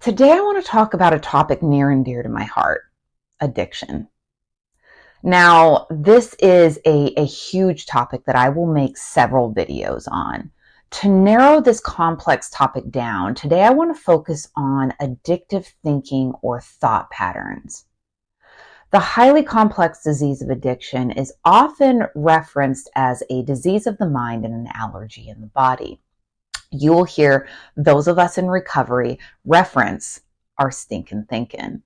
Today, I want to talk about a topic near and dear to my heart: addiction. Now, this is a huge topic that I will make several videos on. To narrow this complex topic down, today I want to focus on addictive thinking or thought patterns. The highly complex disease of addiction is often referenced as a disease of the mind and an allergy in the body. You will hear those of us in recovery reference our stinkin' thinkin'.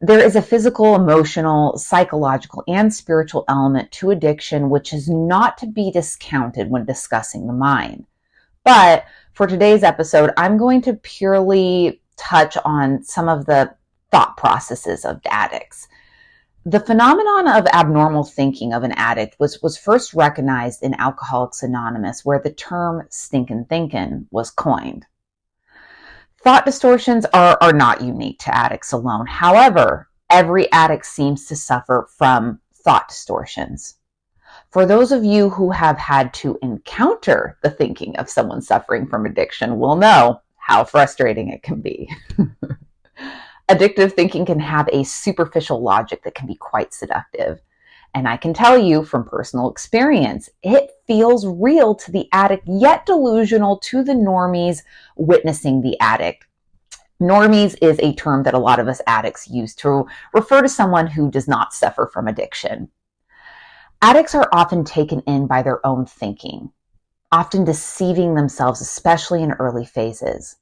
There is a physical, emotional, psychological, and spiritual element to addiction, which is not to be discounted when discussing the mind. But for today's episode, I'm going to purely touch on some of the thought processes of addicts. The phenomenon of abnormal thinking of an addict was first recognized in Alcoholics Anonymous, where the term stinkin' thinkin' was coined. Thought distortions are not unique to addicts alone. However, every addict seems to suffer from thought distortions. For those of you who have had to encounter the thinking of someone suffering from addiction will know how frustrating it can be. Addictive thinking can have a superficial logic that can be quite seductive. And I can tell you from personal experience, it feels real to the addict, yet delusional to the normies witnessing the addict. Normies is a term that a lot of us addicts use to refer to someone who does not suffer from addiction. Addicts are often taken in by their own thinking, often deceiving themselves, especially in early phases.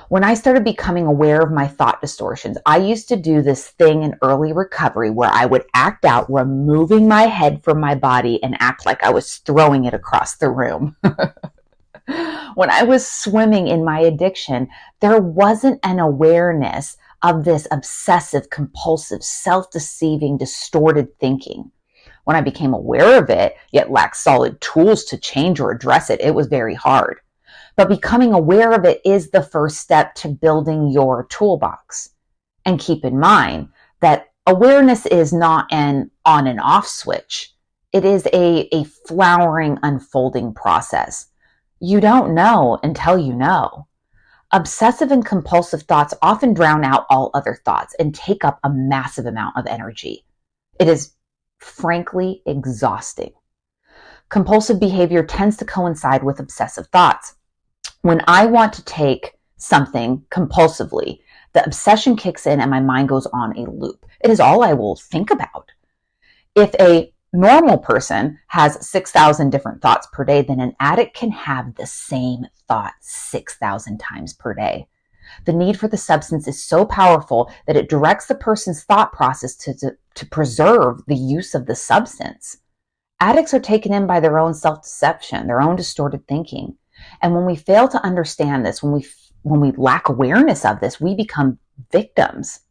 When I started becoming aware of my thought distortions, I used to do this thing in early recovery where I would act out removing my head from my body and act like I was throwing it across the room. When I was swimming in my addiction, there wasn't an awareness of this obsessive, compulsive, self-deceiving, distorted thinking. When I became aware of it, yet lacked solid tools to change or address it, it was very hard. But becoming aware of it is the first step to building your toolbox. And keep in mind that awareness is not an on and off switch. It is a flowering, unfolding process. You don't know until you know. Obsessive and compulsive thoughts often drown out all other thoughts and take up a massive amount of energy. It is frankly exhausting. Compulsive behavior tends to coincide with obsessive thoughts. When I want to take something compulsively, the obsession kicks in and my mind goes on a loop. It is all I will think about. If a normal person has 6,000 different thoughts per day, then an addict can have the same thought 6,000 times per day. The need for the substance is so powerful that it directs the person's thought process to preserve the use of the substance. Addicts are taken in by their own self-deception, their own distorted thinking. And when we fail to understand this, when we lack awareness of this, we become victims.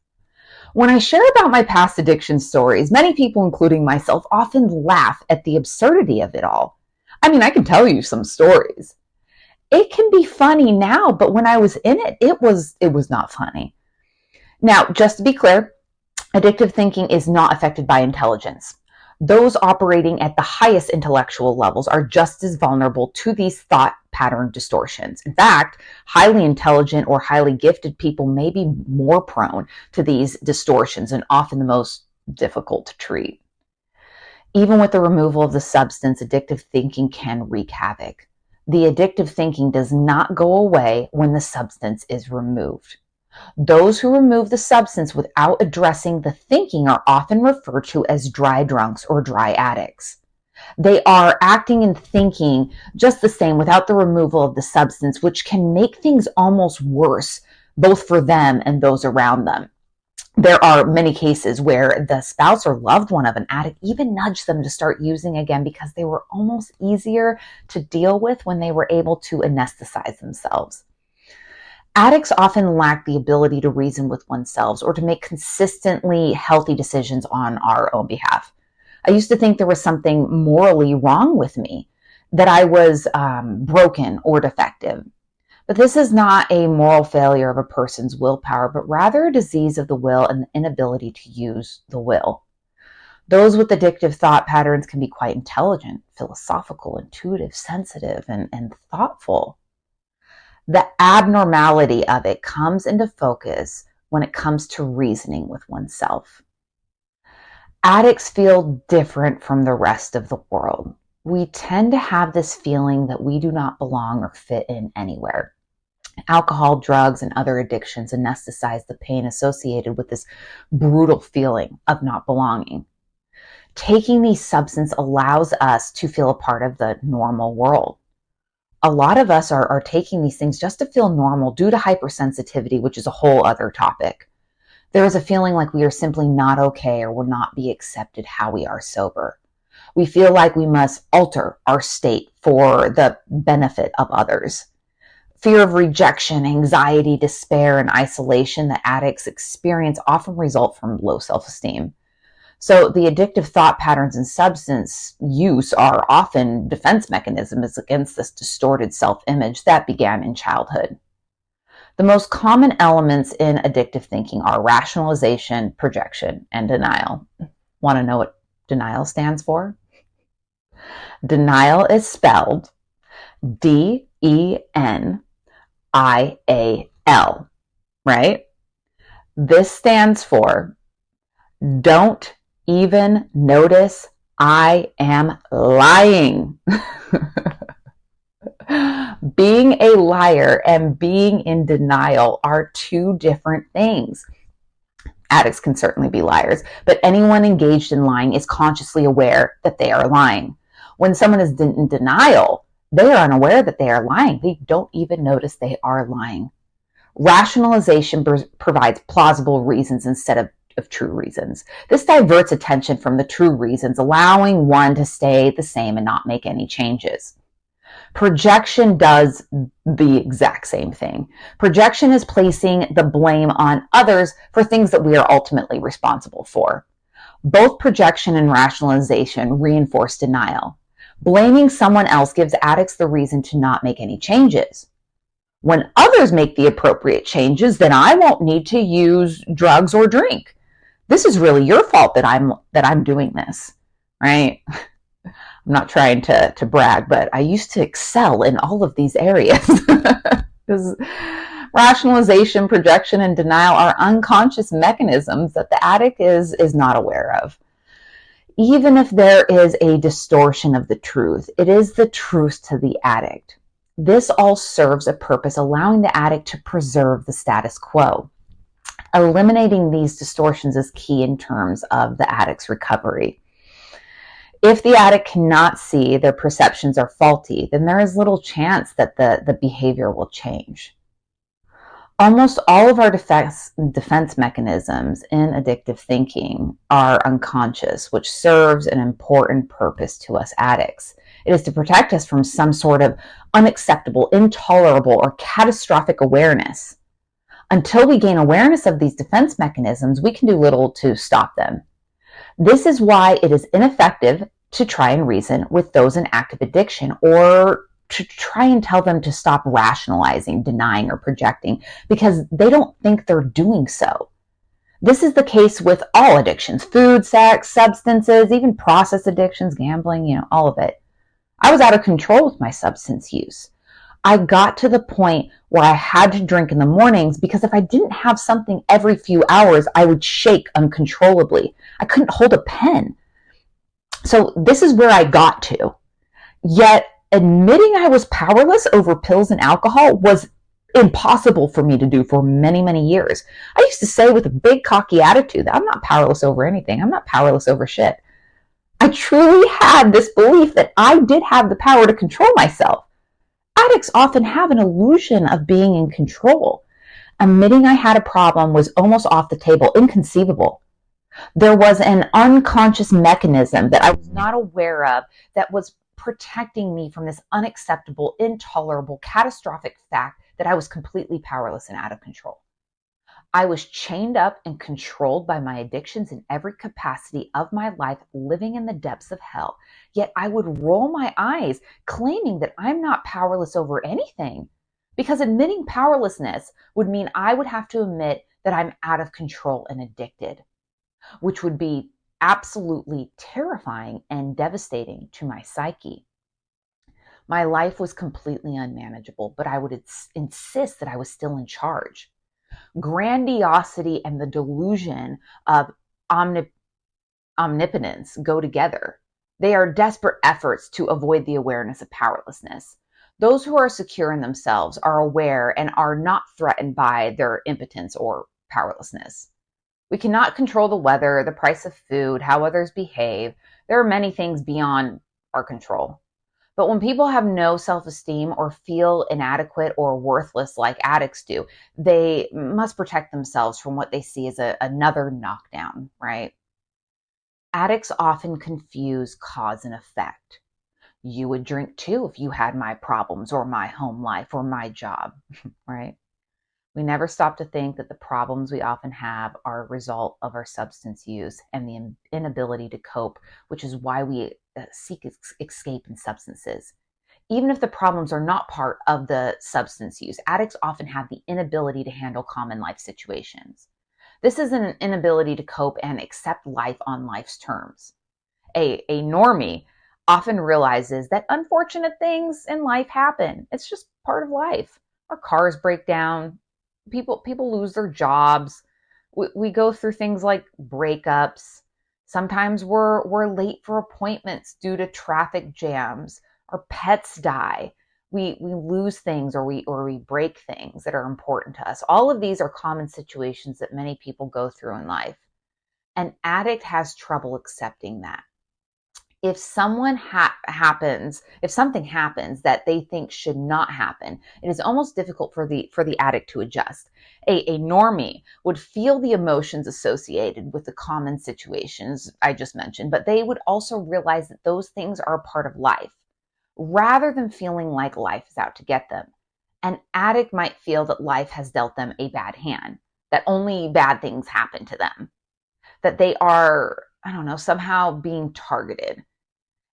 When I share about my past addiction stories, many people, including myself, often laugh at the absurdity of it all. I mean, I can tell you some stories. It can be funny now, but when I was in it, it was not funny. Now, just to be clear, addictive thinking is not affected by intelligence. Those operating at the highest intellectual levels are just as vulnerable to these thought pattern distortions. In fact, highly intelligent or highly gifted people may be more prone to these distortions and often the most difficult to treat. Even with the removal of the substance, addictive thinking can wreak havoc. The addictive thinking does not go away when the substance is removed. Those who remove the substance without addressing the thinking are often referred to as dry drunks or dry addicts. They are acting and thinking just the same without the removal of the substance, which can make things almost worse, both for them and those around them. There are many cases where the spouse or loved one of an addict even nudged them to start using again because they were almost easier to deal with when they were able to anesthetize themselves. Addicts often lack the ability to reason with oneself or to make consistently healthy decisions on our own behalf. I used to think there was something morally wrong with me, that I was broken or defective. But this is not a moral failure of a person's willpower, but rather a disease of the will and the inability to use the will. Those with addictive thought patterns can be quite intelligent, philosophical, intuitive, sensitive, and thoughtful. The abnormality of it comes into focus when it comes to reasoning with oneself. Addicts feel different from the rest of the world. We tend to have this feeling that we do not belong or fit in anywhere. Alcohol, drugs, and other addictions anesthetize the pain associated with this brutal feeling of not belonging. Taking these substances allows us to feel a part of the normal world. A lot of us are taking these things just to feel normal due to hypersensitivity, which is a whole other topic. There is a feeling like we are simply not okay or will not be accepted how we are sober. We feel like we must alter our state for the benefit of others. Fear of rejection, anxiety, despair, and isolation that addicts experience often result from low self-esteem. So the addictive thought patterns and substance use are often defense mechanisms against this distorted self-image that began in childhood. The most common elements in addictive thinking are rationalization, projection, and denial. Want to know what denial stands for? Denial is spelled DENIAL, right? This stands for don't even notice I am lying. Being a liar and being in denial are two different things. Addicts can certainly be liars, but anyone engaged in lying is consciously aware that they are lying. When someone is in denial, they are unaware that they are lying. They don't even notice they are lying. Rationalization provides plausible reasons instead of true reasons. This diverts attention from the true reasons, allowing one to stay the same and not make any changes. Projection does the exact same thing. Projection is placing the blame on others for things that we are ultimately responsible for. Both projection and rationalization reinforce denial. Blaming someone else gives addicts the reason to not make any changes. When others make the appropriate changes, then I won't need to use drugs or drink. This is really your fault that I'm doing this, right? I'm not trying to brag, but I used to excel in all of these areas. Because rationalization, projection, and denial are unconscious mechanisms that the addict is not aware of. Even if there is a distortion of the truth, it is the truth to the addict. This all serves a purpose, allowing the addict to preserve the status quo. Eliminating these distortions is key in terms of the addict's recovery. If the addict cannot see their perceptions are faulty, then there is little chance that the behavior will change. Almost all of our defense mechanisms in addictive thinking are unconscious, which serves an important purpose to us addicts. It is to protect us from some sort of unacceptable, intolerable, or catastrophic awareness. Until we gain awareness of these defense mechanisms, we can do little to stop them. This is why it is ineffective to try and reason with those in active addiction or to try and tell them to stop rationalizing, denying, or projecting because they don't think they're doing so. This is the case with all addictions: food, sex, substances, even process addictions, gambling, all of it. I was out of control with my substance use. I got to the point where I had to drink in the mornings because if I didn't have something every few hours, I would shake uncontrollably. I couldn't hold a pen. So this is where I got to. Yet admitting I was powerless over pills and alcohol was impossible for me to do for many, many years. I used to say with a big cocky attitude that I'm not powerless over anything. I'm not powerless over shit. I truly had this belief that I did have the power to control myself. Addicts often have an illusion of being in control. Admitting I had a problem was almost off the table, inconceivable. There was an unconscious mechanism that I was not aware of that was protecting me from this unacceptable, intolerable, catastrophic fact that I was completely powerless and out of control. I was chained up and controlled by my addictions in every capacity of my life, living in the depths of hell. Yet I would roll my eyes, claiming that I'm not powerless over anything, because admitting powerlessness would mean I would have to admit that I'm out of control and addicted, which would be absolutely terrifying and devastating to my psyche. My life was completely unmanageable, but I would insist that I was still in charge. Grandiosity and the delusion of omnipotence go together. They are desperate efforts to avoid the awareness of powerlessness. Those who are secure in themselves are aware and are not threatened by their impotence or powerlessness. We cannot control the weather, the price of food, how others behave. There are many things beyond our control. But when people have no self-esteem or feel inadequate or worthless like addicts do, they must protect themselves from what they see as another knockdown, right? Addicts often confuse cause and effect. You would drink too if you had my problems or my home life or my job, right? We never stop to think that the problems we often have are a result of our substance use and the inability to cope, which is why we seek escape in substances. Even if the problems are not part of the substance use, addicts often have the inability to handle common life situations. This is an inability to cope and accept life on life's terms. A normie often realizes that unfortunate things in life happen. It's just part of life. Our cars break down. People lose their jobs. We go through things like breakups. Sometimes we're late for appointments due to traffic jams. Our pets die. We lose things or we break things that are important to us. All of these are common situations that many people go through in life. An addict has trouble accepting that. If something happens that they think should not happen, it is almost difficult for the addict to adjust. A normie would feel the emotions associated with the common situations I just mentioned, but they would also realize that those things are a part of life, rather than feeling like life is out to get them. An addict might feel that life has dealt them a bad hand, that only bad things happen to them, that they are, somehow being targeted.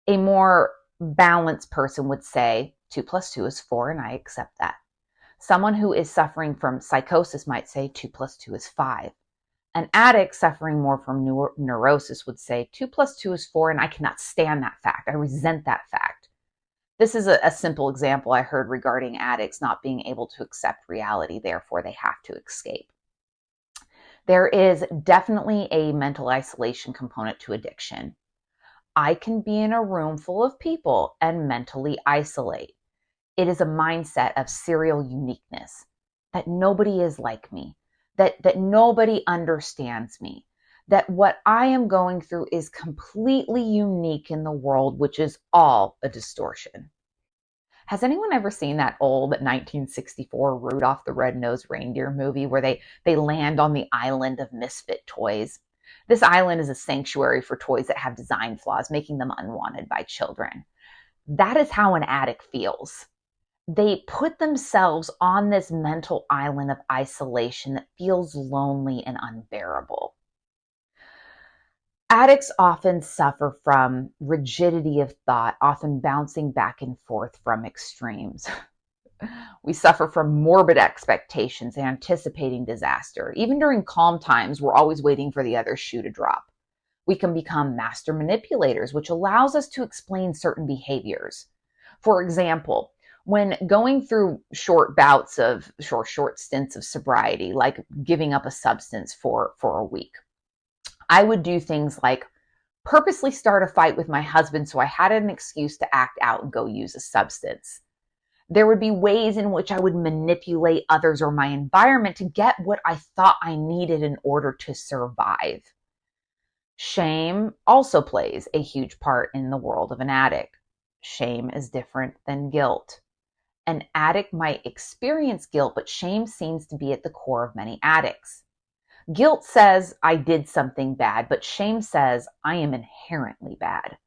A more balanced person would say 2 plus 2 is 4, and I accept that. Someone who is suffering from psychosis might say 2 plus 2 is 5. An addict suffering more from neurosis would say 2 plus 2 is 4, and I cannot stand that fact. I resent that fact. This is a simple example I heard regarding addicts not being able to accept reality, therefore they have to escape. There is definitely a mental isolation component to addiction. I can be in a room full of people and mentally isolate. It is a mindset of serial uniqueness, that nobody is like me, that nobody understands me, that what I am going through is completely unique in the world, which is all a distortion. Has anyone ever seen that old 1964 Rudolph the Red-Nosed Reindeer movie where they land on the island of misfit toys? This island is a sanctuary for toys that have design flaws, making them unwanted by children. That is how an addict feels. They put themselves on this mental island of isolation that feels lonely and unbearable. Addicts often suffer from rigidity of thought, often bouncing back and forth from extremes. We suffer from morbid expectations, anticipating disaster. Even during calm times, we're always waiting for the other shoe to drop. We can become master manipulators, which allows us to explain certain behaviors. For example, when going through short stints of sobriety, like giving up a substance for a week, I would do things like purposely start a fight with my husband so I had an excuse to act out and go use a substance. There would be ways in which I would manipulate others or my environment to get what I thought I needed in order to survive. Shame also plays a huge part in the world of an addict. Shame is different than guilt. An addict might experience guilt, but shame seems to be at the core of many addicts. Guilt says I did something bad, but shame says I am inherently bad.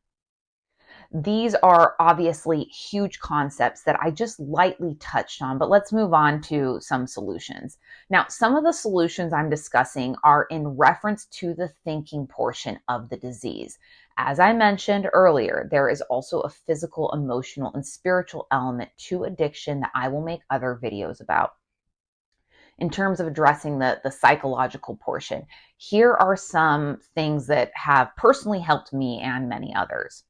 These are obviously huge concepts that I just lightly touched on, but let's move on to some solutions. Now, some of the solutions I'm discussing are in reference to the thinking portion of the disease. As I mentioned earlier, there is also a physical, emotional, and spiritual element to addiction that I will make other videos about. In terms of addressing the psychological portion, here are some things that have personally helped me and many others.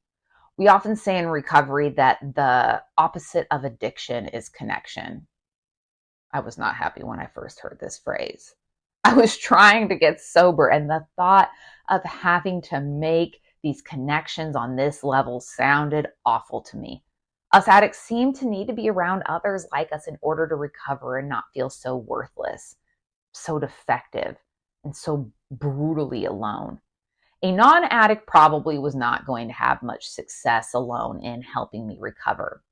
We often say in recovery that the opposite of addiction is connection. I was not happy when I first heard this phrase. I was trying to get sober, and the thought of having to make these connections on this level sounded awful to me. Us addicts seem to need to be around others like us in order to recover and not feel so worthless, so defective, and so brutally alone. A non addict probably was not going to have much success alone in helping me recover.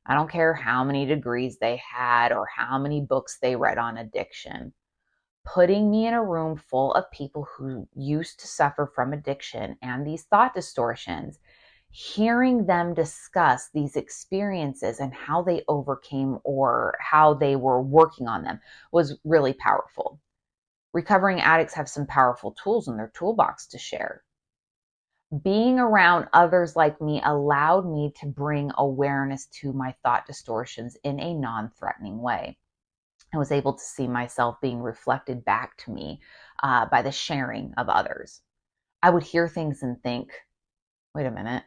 I don't care how many degrees they had or how many books they read on addiction. Putting me in a room full of people who used to suffer from addiction and these thought distortions, hearing them discuss these experiences and how they overcame or how they were working on them was really powerful. Recovering addicts have some powerful tools in their toolbox to share. Being around others like me allowed me to bring awareness to my thought distortions in a non-threatening way. I was able to see myself being reflected back to me by the sharing of others. I would hear things and think, wait a minute,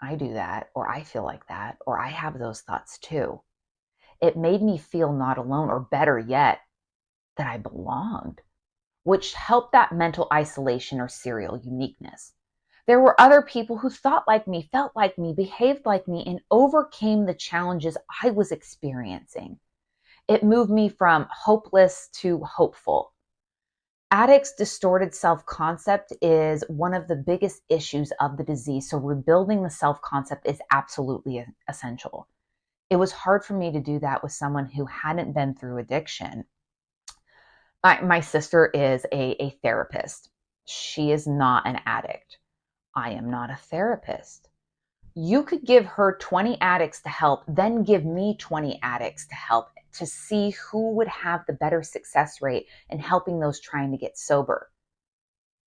I do that, or I feel like that, or I have those thoughts too. It made me feel not alone, or better yet, that I belonged, which helped that mental isolation or serial uniqueness. There were other people who thought like me, felt like me, behaved like me, and overcame the challenges I was experiencing. It moved me from hopeless to hopeful. Addicts' distorted self-concept is one of the biggest issues of the disease, so rebuilding the self-concept is absolutely essential. It was hard for me to do that with someone who hadn't been through addiction. My sister is a therapist. She is not an addict. I am not a therapist. You could give her 20 addicts to help, then give me 20 addicts to help to see who would have the better success rate in helping those trying to get sober.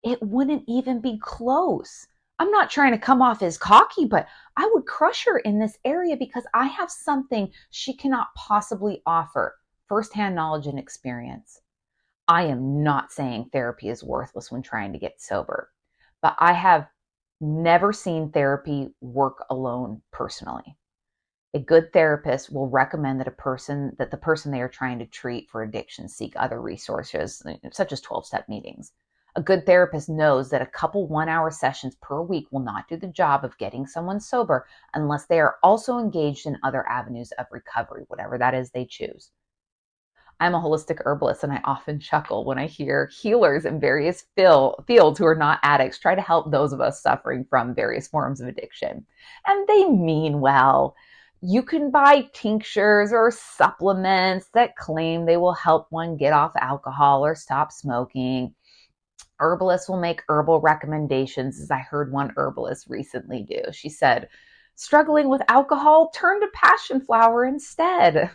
It wouldn't even be close. I'm not trying to come off as cocky, but I would crush her in this area because I have something she cannot possibly offer, firsthand knowledge and experience. I am not saying therapy is worthless when trying to get sober, but I have never seen therapy work alone personally. A good therapist will recommend that the person they are trying to treat for addiction seek other resources, such as 12-step meetings. A good therapist knows that a couple 1-hour sessions per week will not do the job of getting someone sober unless they are also engaged in other avenues of recovery, whatever that is they choose. I'm a holistic herbalist, and I often chuckle when I hear healers in various fields who are not addicts try to help those of us suffering from various forms of addiction. And they mean well. You can buy tinctures or supplements that claim they will help one get off alcohol or stop smoking. Herbalists will make herbal recommendations, as I heard one herbalist recently do. She said, struggling with alcohol, turn to passion flower instead.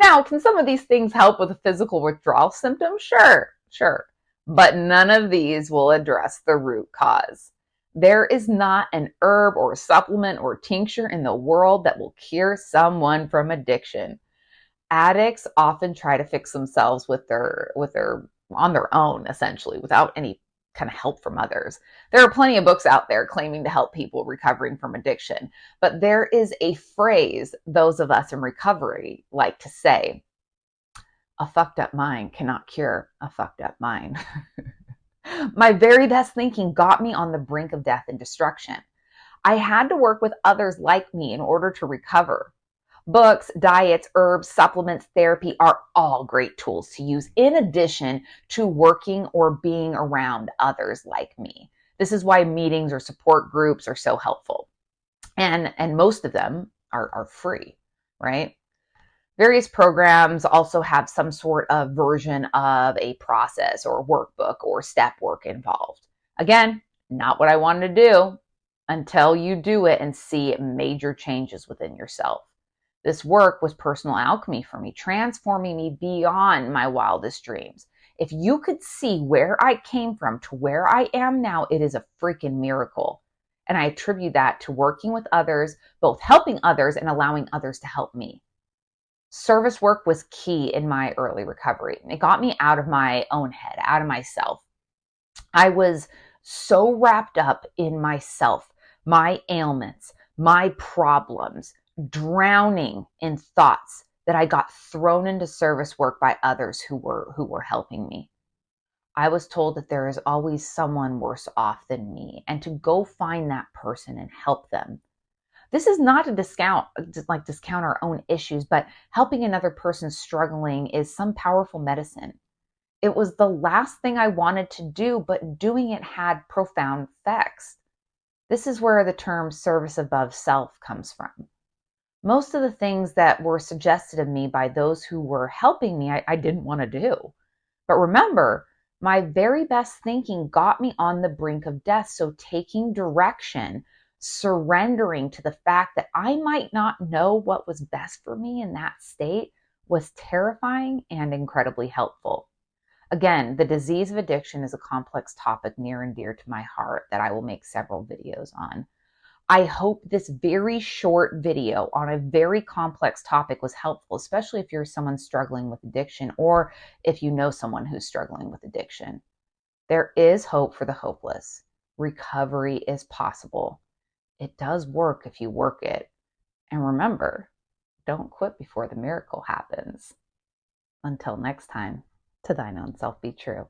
Now, can some of these things help with a physical withdrawal symptom? Sure. But none of these will address the root cause. There is not an herb or supplement or tincture in the world that will cure someone from addiction. Addicts often try to fix themselves on their own, essentially, without any kind of help from others. There are plenty of books out there claiming to help people recovering from addiction, but there is a phrase those of us in recovery like to say, a fucked up mind cannot cure a fucked up mind. My very best thinking got me on the brink of death and destruction. I had to work with others like me in order to recover. Books, diets, herbs, supplements, therapy are all great tools to use in addition to working or being around others like me. This is why meetings or support groups are so helpful. And most of them are free, right? Various programs also have some sort of version of a process or workbook or step work involved. Again, not what I wanted to do until you do it and see major changes within yourself. This work was personal alchemy for me, transforming me beyond my wildest dreams. If you could see where I came from to where I am now, it is a freaking miracle. And I attribute that to working with others, both helping others and allowing others to help me. Service work was key in my early recovery. It got me out of my own head, out of myself. I was so wrapped up in myself, my ailments, my problems, drowning in thoughts that I got thrown into service work by others who were helping me. I was told that there is always someone worse off than me and to go find that person and help them. This is not a discount our own issues, but helping another person struggling is some powerful medicine. It was the last thing I wanted to do, but doing it had profound effects. This is where the term service above self comes from. Most of the things that were suggested of me by those who were helping me, I didn't want to do. But remember, my very best thinking got me on the brink of death. So taking direction, surrendering to the fact that I might not know what was best for me in that state was terrifying and incredibly helpful. Again, the disease of addiction is a complex topic near and dear to my heart that I will make several videos on. I hope this very short video on a very complex topic was helpful, especially if you're someone struggling with addiction or if you know someone who's struggling with addiction. There is hope for the hopeless. Recovery is possible. It does work if you work it. And remember, don't quit before the miracle happens. Until next time, to thine own self be true.